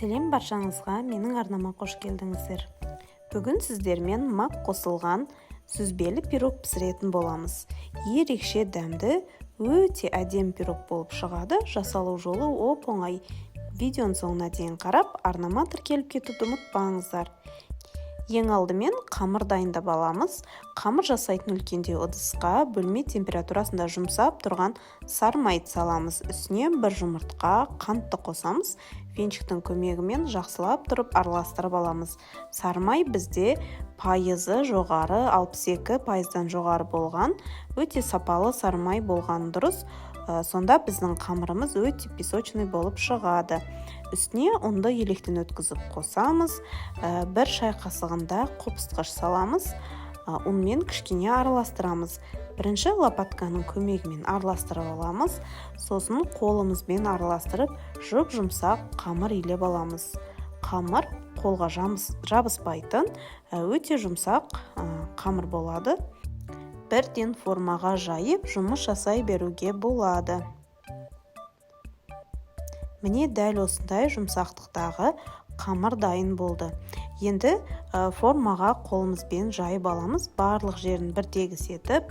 Сәлем баршаңызға, менің арнама қош келдіңіздер. Бүгін сіздермен мак қосылған сүзбелі пирог пісіретін боламыз. Ерекше дәмді, өте әдем пирог болып шығады. Жасалу жолы оп-оңай. Видеоның соңына дейін қарап, арнама тіркеліп кетуді ұмытпаңыздар. Ең алдымен қамыр дайындап аламыз. Қамыр жасайтын үлкендеу ыдысқа бөлме температурасында жұмсап тұрған сары майды саламыз. Үстіне бір жұмыртқа, қантты қосамыз. Венчиктің көмегімен жақсылап тұрып араластырып аламыз. Сары май бізде пайызы жоғары, 62%-дан жоғары болған, өте сапалы сары май болған дұрыс. Сонда біздің қамырымыз өте песочный болып шығады. Үстіне ұнды електен өткізіп қосамыз. Бір шай қасығында қопсытқыш саламыз. Ұнмен кішкене араластырамыз. Бірінші лопатканың көмегімен араластырып аламыз. Сосын қолымызбен араластырып, жұп-жұмсақ қамыр илеп аламыз. Қамыр қолға жабыспайтын, өте жұмсақ қамыр болады. Бірден формаға жайып, жұмыс жасай беруге болады. Міне дәл осындай жұмсақтықтағы қамыр дайын болды. Енді формаға қолымызбен жайып аламыз. Барлық жерін бір тегіс етіп,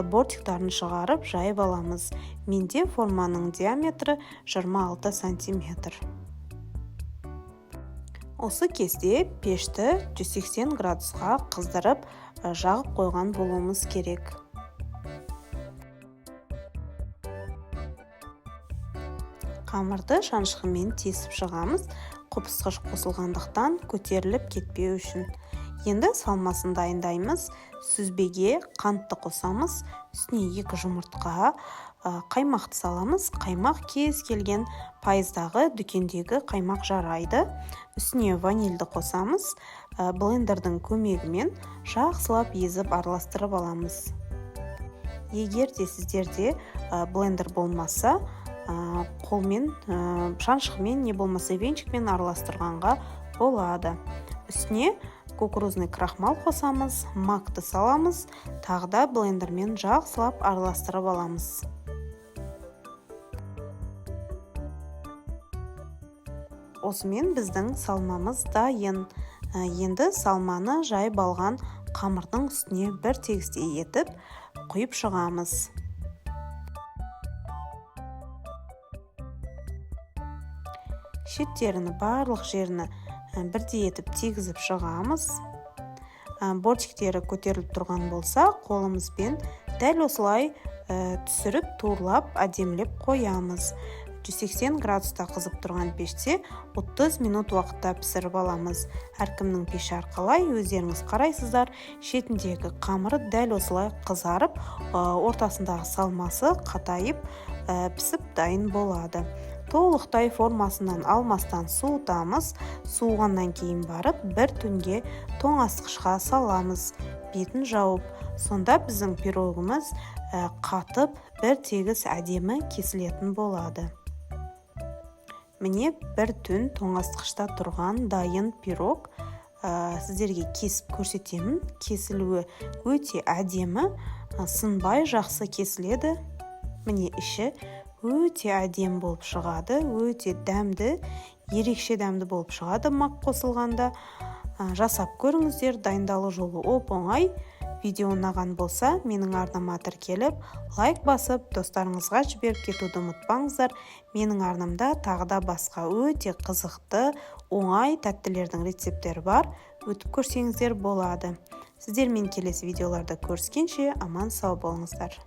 бортиктарын шығарып жайып аламыз. Менде форманың диаметрі 26 сантиметр. Осы кезде пешті 180 градусқа қыздырып, жағып қойған болуымыз керек. Қамырды шаншқымен тесіп шығамыз. Қопсытқыш қосылғандықтан көтеріліп кетпеу үшін. Енді салмасын дайындаймыз. Сүзбеге қантты қосамыз. Үстіне 2 жұмыртқа, қаймақты саламыз. Қаймақ кез келген пайыздағы дүкендегі қаймақ жарайды. Үстіне ванильді қосамыз. Блендердің көмегімен жақсылап езіп араластырып аламыз. Егер де сіздерде блендер болмаса, қолмен, шаншқымен не болмаса венчикмен араластырғанға болады. Үстіне кукурузный крахмал қосамыз, макты саламыз, тағда блендермен жақсылап араластырып аламыз. Осымен біздің салмамыз дайын. Енді салманы жайып алған қамырдың үстіне бір тегістей етіп құйып шығамыз. Шеттеріні, барлық жеріні бірдей етіп тегізіп шығамыз. Бортиктері көтеріліп тұрған болса, қолымызбен дәл осылай түсіріп, туырлап, әдемілеп қоямыз. 180 градуста қызып тұрған пеште 30 минут уақытта пісіріп аламыз. Әркімнің пеші арқылай, өздеріңіз қарайсыздар, шетіндегі қамыры дәл осылай қызарып, ортасындағы салмасы қатайып, пісіп дайын болады. Толықтай формасынан алмастан суытамыз. Суығаннан кейін барып, бір түнге тоңазытқышқа саламыз. Бетін жауып, сонда біздің пирогымыз қатып, бір тегіс әдемі кесілетін болады. Міне бір түн тоңазытқышта тұрған дайын пирог. Сіздерге кесіп көрсетемін. Кесілуі өте әдемі, сынбай жақсы кесіледі. Міне іші өте әдем болып шығады, өте дәмді, ерекше дәмді болып шығады мак қосылғанда. Жасап көріңіздер, дайындалу жолы оп-оңай. Видео ұнаған болса, менің арнама тіркеліп, лайк басып, достарыңызға жіберіп кетуді ұмытпаңыздар. Менің арнамда тағыда басқа өте қызықты, оңай тәттілердің рецептері бар. Өтіп көрсеңіздер болады. Сіздермен келесі видеоларда көріскенше аман сау болыңыздар.